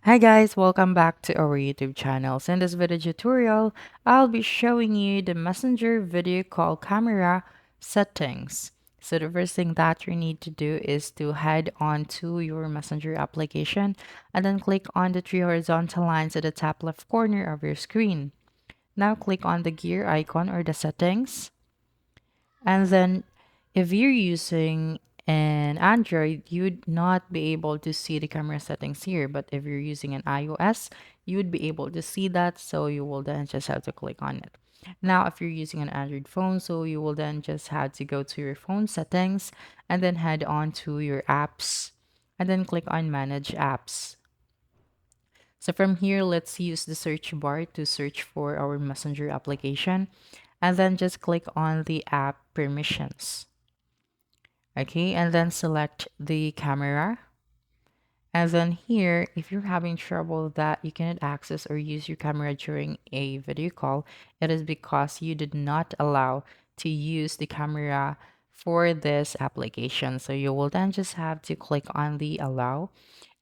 Hi guys, welcome back to our YouTube channel. So in this video tutorial, I'll be showing you the Messenger video call camera settings. So the first thing that you need to do is to head on to your Messenger application and then click on the three horizontal lines at the top left corner of your screen. Now click on the gear icon or the settings. And then if you're using an Android, you'd not be able to see the camera settings here. But if you're using an iOS, you would be able to see that. So you will then just have to click on it. Now, if you're using an Android phone, so you will then just have to go to your phone settings and then head on to your apps and then click on manage apps. So from here, let's use the search bar to search for our Messenger application and then just click on the app permissions. Okay, and then select the camera. And then here, if you're having trouble that you cannot access or use your camera during a video call, it is because you did not allow to use the camera for this application. So you will then just have to click on the allow.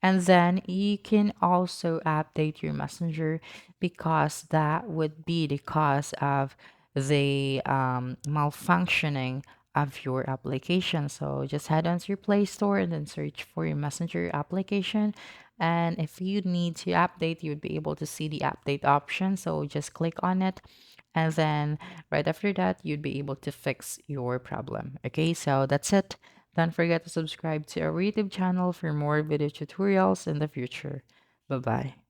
And then you can also update your messenger because that would be the cause of the malfunctioning of your application. So just head on to your Play Store and then search for your Messenger application. And if you need to update, you would be able to see the update option. So just click on it. And then right after that, you'd be able to fix your problem. Okay, so that's it. Don't forget to subscribe to our YouTube channel for more video tutorials in the future. Bye bye.